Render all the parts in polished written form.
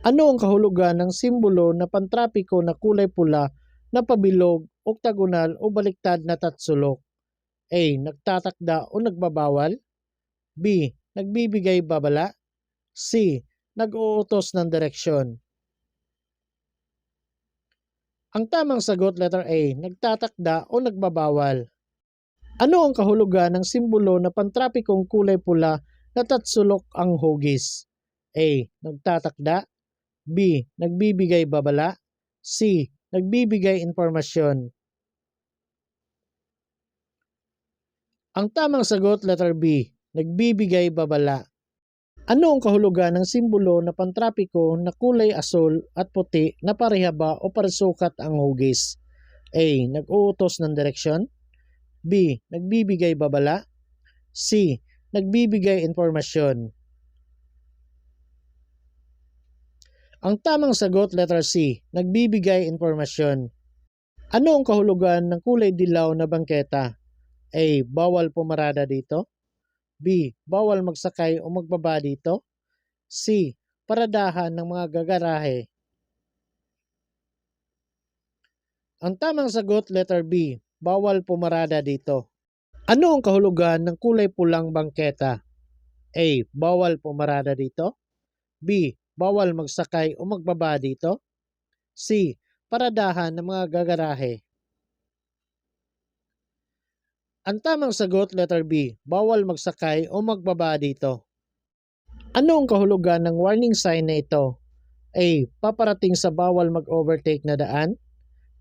Ano ang kahulugan ng simbolo na pantrapiko na kulay pula na pabilog, oktagonal o baliktad na tatsulok? A. Nagtatakda o nagbabawal. B. Nagbibigay babala. C. Nag-uutos ng direksyon. Ang tamang sagot, letter A. Nagtatakda o nagbabawal. Ano ang kahulugan ng simbolo na pantrapikong kulay pula na tatsulok ang hugis? A. Nagtatakda. B. Nagbibigay babala. C. Nagbibigay impormasyon. Ang tamang sagot, letter B. Nagbibigay babala. Ano ang kahulugan ng simbolo na pantrapiko na kulay asul at puti na parehaba o parisukat ang hugis? A. Nag-uutos ng direksyon. B. Nagbibigay babala. C. Nagbibigay impormasyon. Ang tamang sagot, letter C. Nagbibigay impormasyon. Ano ang kahulugan ng kulay dilaw na bangketa? A. Bawal pumarada dito. B. Bawal magsakay o magbaba dito. C. Paradahan ng mga gagarahe. Ang tamang sagot, letter B. Bawal pumarada dito. Ano ang kahulugan ng kulay pulang bangketa? A. Bawal pumarada dito. B. Bawal magsakay o magbaba dito. C. Paradahan ng mga gagarahe. Ang tamang sagot, letter B. Bawal magsakay o magbaba dito. Ano ang kahulugan ng warning sign na ito? A. Paparating sa bawal mag-overtake na daan.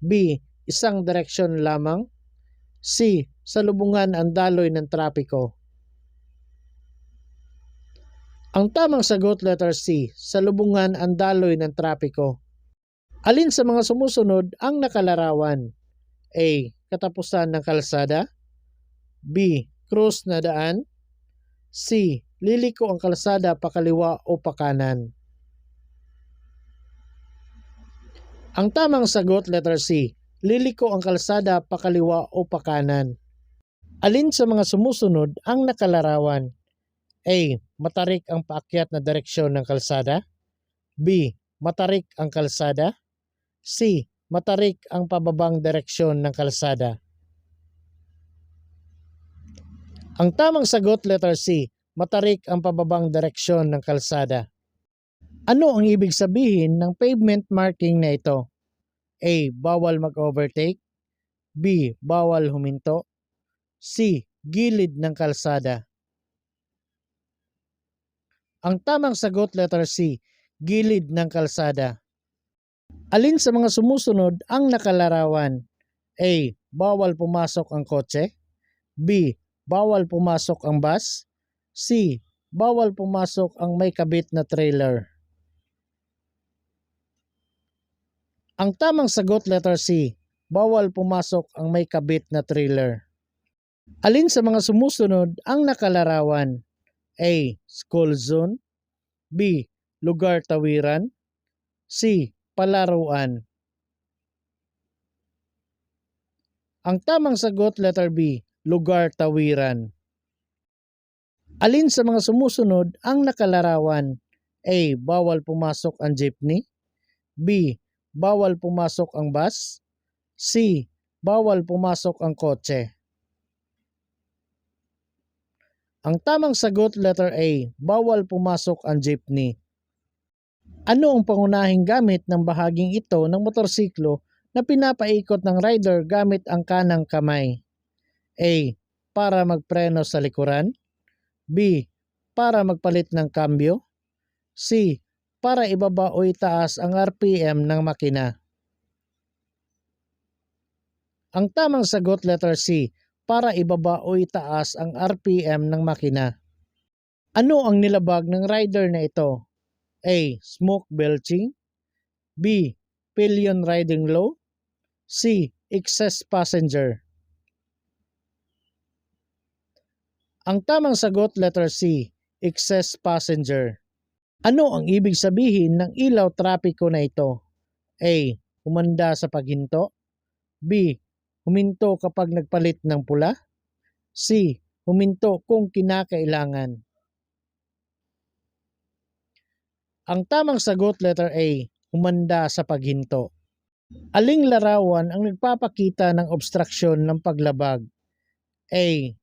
B. Isang direksyon lamang. C. Salubungan ang daloy ng trapiko. Ang tamang sagot, letter C. Salubungan ang daloy ng trapiko. Alin sa mga sumusunod ang nakalarawan? A. Katapusan ng kalsada. B. Krus na daan. C. Liliko ang kalsada pakaliwa o pakanan. Ang tamang sagot, letter C. Liliko ang kalsada pakaliwa o pakanan. Alin sa mga sumusunod ang nakalarawan? A. Matarik ang paakyat na direksyon ng kalsada. B. Matarik ang kalsada. C. Matarik ang pababang direksyon ng kalsada. Ang tamang sagot, letter C. Matarik ang pababang direksyon ng kalsada. Ano ang ibig sabihin ng pavement marking na ito? A. Bawal mag-overtake. B. Bawal huminto. C. Gilid ng kalsada. Ang tamang sagot, letter C. Gilid ng kalsada. Alin sa mga sumusunod ang nakalarawan? A. Bawal pumasok ang kotse. B. Bawal pumasok ang bus. C. Bawal pumasok ang may kabit na trailer. Ang tamang sagot, letter C. Bawal pumasok ang may kabit na trailer. Alin sa mga sumusunod ang nakalarawan? A. School zone. B. Lugar tawiran. C. Palaruan. Ang tamang sagot, letter B. Lugar tawiran. Alin sa mga sumusunod ang nakalarawan? A. Bawal pumasok ang jeepney. B. Bawal pumasok ang bus. C. Bawal pumasok ang kotse. Ang tamang sagot, letter A. Bawal pumasok ang jeepney. Ano ang pangunahing gamit ng bahaging ito ng motorsiklo na pinapaikot ng rider gamit ang kanang kamay? A. Para magpreno sa likuran. B. Para magpalit ng kambyo. C. Para ibaba o itaas ang RPM ng makina. Ang tamang sagot, letter C. Para ibaba o itaas ang RPM ng makina. Ano ang nilabag ng rider na ito? A. Smoke belching. B. Pillion riding low. C. Excess passenger. Ang tamang sagot, letter C. Excess passenger. Ano ang ibig sabihin ng ilaw trapiko na ito? A. Humanda sa paghinto. B. Huminto kapag nagpalit ng pula. C. Huminto kung kinakailangan. Ang tamang sagot letter A, humanda sa paghinto. Aling larawan ang nagpapakita ng obstruksyon ng paglabag? A,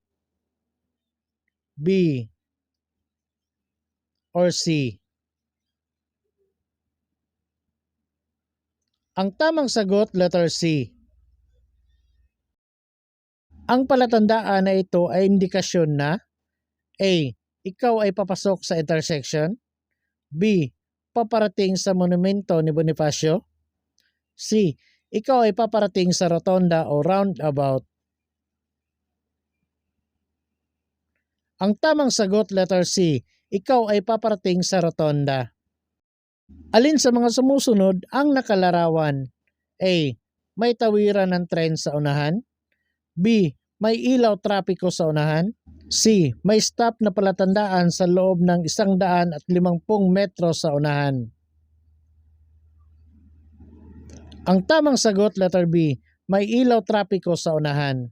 B, or C? Ang tamang sagot letter C. Ang palatandaan na ito ay indikasyon na A, ikaw ay papasok sa intersection. B, paparating sa monumento ni Bonifacio. C, ikaw ay paparating sa rotonda o roundabout. Ang tamang sagot letter C, ikaw ay paparating sa rotonda. Alin sa mga sumusunod ang nakalarawan? A, may tawiran ng tren sa unahan. B, may ilaw trapiko sa unahan. C, may stop na palatandaan sa loob ng 150 metro sa unahan. Ang tamang sagot letter B, may ilaw trapiko sa unahan.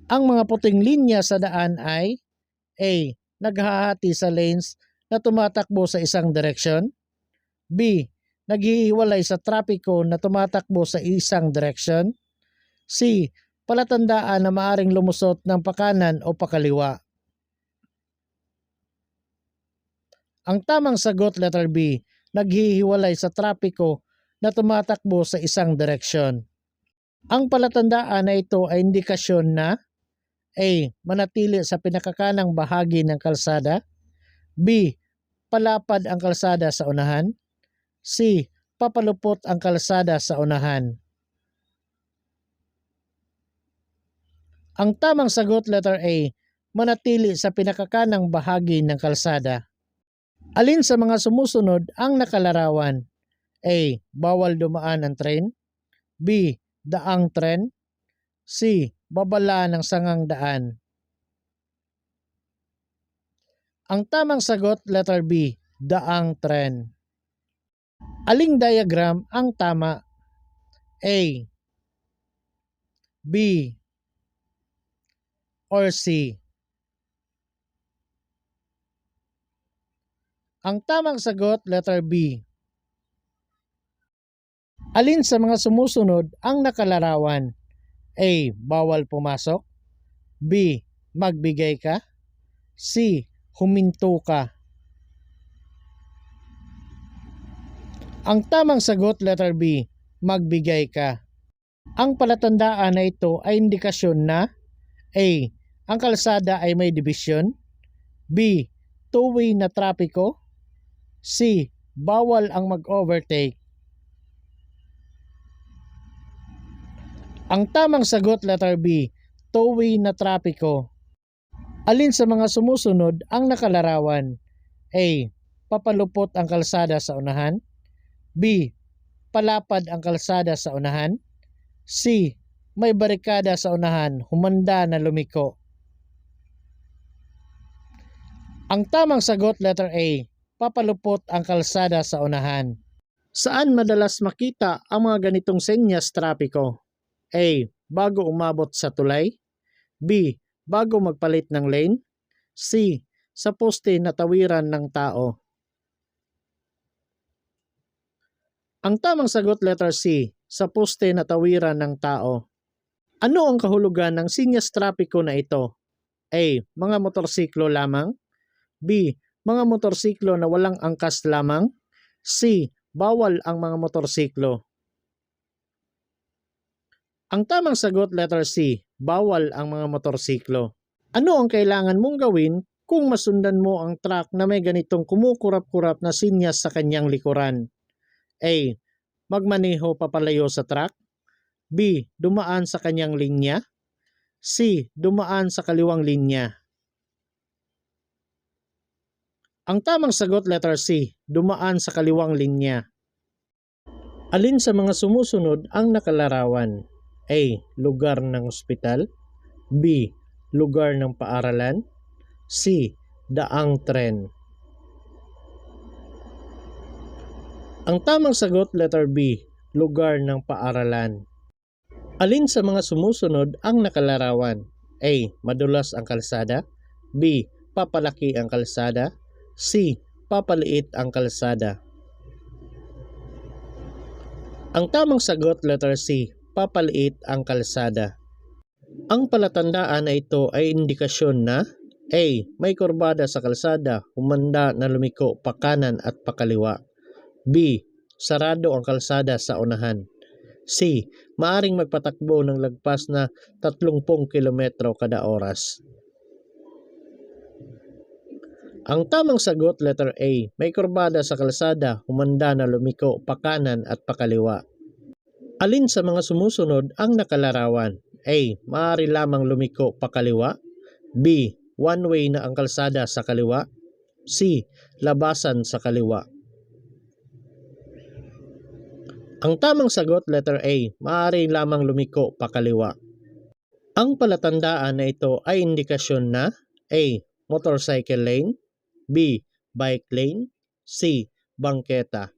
Ang mga puting linya sa daan ay A, naghahati sa lanes na tumatakbo sa isang direksyon. B, naghihiwalay sa trapiko na tumatakbo sa isang direksyon. C, palatandaan na maaring lumusot ng pakanan o pakaliwa. Ang tamang sagot letter B, naghihiwalay sa trapiko na tumatakbo sa isang direksyon. Ang palatandaan na ito ay indikasyon na A, manatili sa pinakakanang bahagi ng kalsada. B, palapad ang kalsada sa unahan. C, papalupot ang kalsada sa unahan. Ang tamang sagot letter A, manatili sa pinakakanang bahagi ng kalsada. Alin sa mga sumusunod ang nakalarawan? A, bawal dumaan ang tren. B, daang tren. C, babala ng sangang daan. Ang tamang sagot letter B, daang tren. Aling diagram ang tama? A, B, or C? Ang tamang sagot letter B. Alin sa mga sumusunod ang nakalarawan? A, bawal pumasok. B, magbigay ka. C, huminto ka. Ang tamang sagot letter B, magbigay ka. Ang palatandaan na ito ay indikasyon na A, ang kalsada ay may dibisyon. B, two-way na trapiko. C, bawal ang mag-overtake. Ang tamang sagot letter B, two-way na trapiko. Alin sa mga sumusunod ang nakalarawan? A, papalupot ang kalsada sa unahan. B, palapad ang kalsada sa unahan. C, may barikada sa unahan, humanda na lumiko. Ang tamang sagot letter A, papalupot ang kalsada sa unahan. Saan madalas makita ang mga ganitong senyas trapiko? A, bago umabot sa tulay. B, bago magpalit ng lane. C, sa poste na tawiran ng tao. Ang tamang sagot letter C, sa poste na tawiran ng tao. Ano ang kahulugan ng senyas trapiko na ito? A, mga motorsiklo lamang. B, mga motorsiklo na walang angkas lamang. C, bawal ang mga motorsiklo. Ang tamang sagot letter C, bawal ang mga motorsiklo. Ano ang kailangan mong gawin kung masundan mo ang truck na may ganitong kumukurap-kurap na senyas sa kanyang likuran? A, magmaneho papalayo sa truck. B, dumaan sa kanyang linya. C, dumaan sa kaliwang linya. Ang tamang sagot letter C, dumaan sa kaliwang linya. Alin sa mga sumusunod ang nakalarawan? A, lugar ng ospital. B, lugar ng paaralan. C, daang tren. Ang tamang sagot letter B, lugar ng paaralan. Alin sa mga sumusunod ang nakalarawan? A, madulas ang kalsada. B, papalaki ang kalsada. C, papaliit ang kalsada. Ang tamang sagot, letter C, papaliit ang kalsada. Ang palatandaan na ito ay indikasyon na A. May kurbada sa kalsada, humanda na lumiko pakanan at pakaliwa. B. Sarado ang kalsada sa unahan. C. Maaring magpatakbo ng lagpas na 30 kilometro kada oras. Ang tamang sagot, letter A, may kurbada sa kalsada, humanda na lumiko pakanan at pakaliwa. Alin sa mga sumusunod ang nakalarawan? A. Maaari lamang lumiko pakaliwa. B. One way na ang kalsada sa kaliwa. C. Labasan sa kaliwa. Ang tamang sagot, letter A, maaari lamang lumiko pakaliwa. Ang palatandaan na ito ay indikasyon na A. Motorcycle lane. B. Bike lane. C. Bangketa.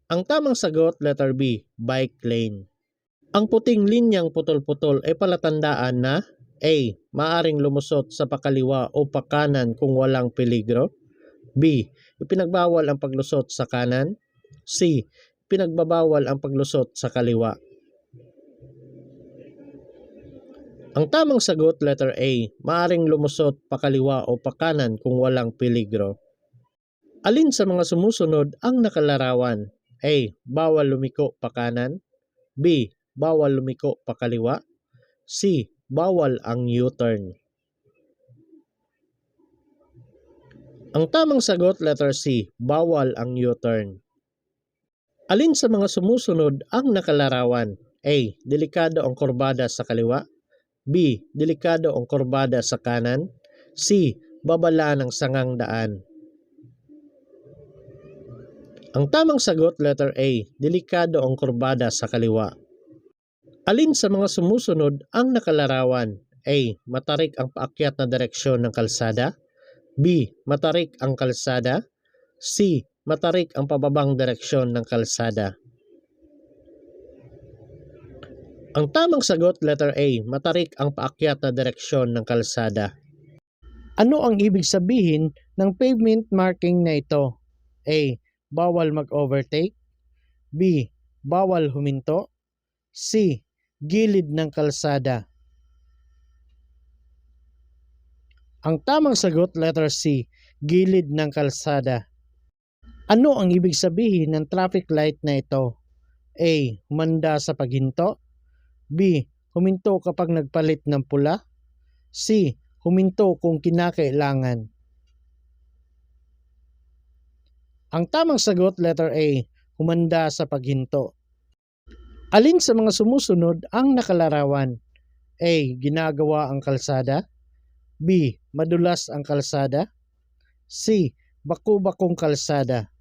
Ang tamang sagot, letter B. Bike lane. Ang puting linyang putol-putol ay palatandaan na A. Maaring lumusot sa pakaliwa o pakanan kung walang peligro. B. Ipinagbawal ang paglusot sa kanan. C. Pinagbabawal ang paglusot sa kaliwa. Ang tamang sagot, letter A, maaring lumusot pakaliwa o pakanan kung walang peligro. Alin sa mga sumusunod ang nakalarawan? A. Bawal lumiko pakanan. B. Bawal lumiko pakaliwa. C. Bawal ang U-turn. Ang tamang sagot, letter C, bawal ang U-turn. Alin sa mga sumusunod ang nakalarawan? A. Delikado ang kurbada sa kaliwa. B. Delikado ang kurbada sa kanan. C. Babala ng sangang daan. Ang tamang sagot, letter A, delikado ang kurbada sa kaliwa. Alin sa mga sumusunod ang nakalarawan? A. Matarik ang paakyat na direksyon ng kalsada. B. Matarik ang kalsada. C. Matarik ang pababang direksyon ng kalsada. Ang tamang sagot, letter A, matarik ang paakyat na direksyon ng kalsada. Ano ang ibig sabihin ng pavement marking na ito? A. Bawal mag-overtake. B. Bawal huminto. C. Gilid ng kalsada. Ang tamang sagot, letter C, gilid ng kalsada. Ano ang ibig sabihin ng traffic light na ito? A. Humanda sa paghinto. B. Huminto kapag nagpalit ng pula. C. Huminto kung kinakailangan. Ang tamang sagot, letter A, humanda sa paghinto. Alin sa mga sumusunod ang nakalarawan? A. Ginagawa ang kalsada. B. Madulas ang kalsada. C. Baku-bakong kalsada.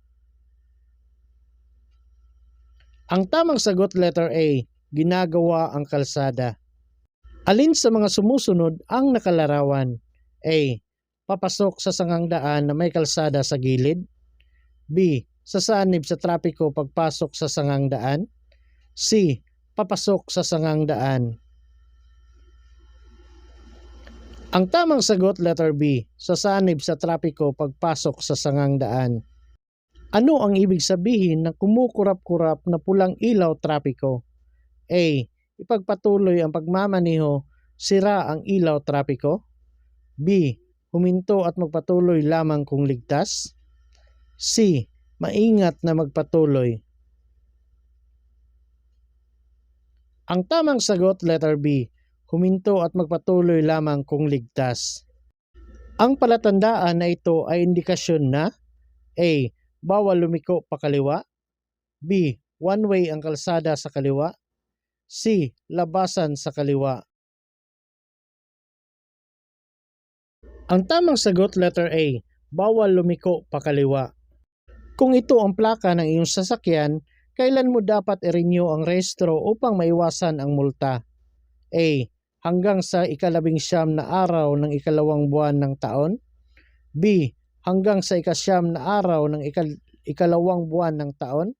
Ang tamang sagot, letter A, ginagawa ang kalsada. Alin sa mga sumusunod ang nakalarawan? A. Papasok sa sangang daan na may kalsada sa gilid. B. Sasanib sa trapiko pagpasok sa sangang daan. C. Papasok sa sangang daan. Ang tamang sagot, letter B, sasanib sa trapiko pagpasok sa sangang daan. Ano ang ibig sabihin ng kumukurap-kurap na pulang ilaw trapiko? A. Ipagpatuloy ang pagmamaneho, sira ang ilaw trapiko. B. Huminto at magpatuloy lamang kung ligtas. C. Maingat na magpatuloy. Ang tamang sagot, letter B, huminto at magpatuloy lamang kung ligtas. Ang palatandaan na ito ay indikasyon na A. Bawal lumiko pakaliwa. B. One way ang kalsada sa kaliwa. C. Labasan sa kaliwa. Ang tamang sagot, letter A, bawal lumiko pakaliwa. Kung ito ang plaka ng iyong sasakyan, kailan mo dapat i-renew ang rehistro upang maiwasan ang multa? A. Hanggang sa ika-19 na araw ng ikalawang buwan ng taon. B. Hanggang sa ika-9 na araw ng ikalawang buwan ng taon.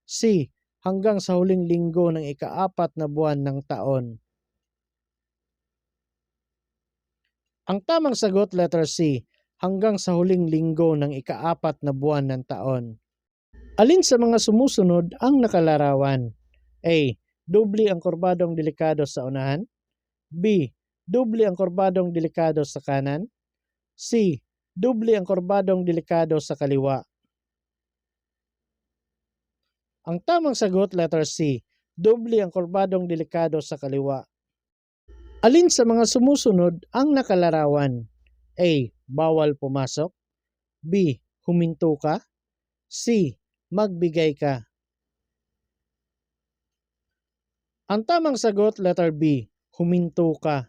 C. Hanggang sa huling linggo ng ika-4 na buwan ng taon. Ang tamang sagot, letter C, hanggang sa huling linggo ng ika-4 na buwan ng taon. Alin sa mga sumusunod ang nakalarawan? A. Doble ang kurbadong delikado sa unahan. B. Doble ang kurbadong delikado sa kanan. C. Doble ang kurbadong delikado sa kaliwa. Ang tamang sagot, letter C. Doble ang kurbadong delikado sa kaliwa. Alin sa mga sumusunod ang nakalarawan? A. Bawal pumasok. B. Huminto ka. C. Magbigay ka. Ang tamang sagot, letter B. Huminto ka.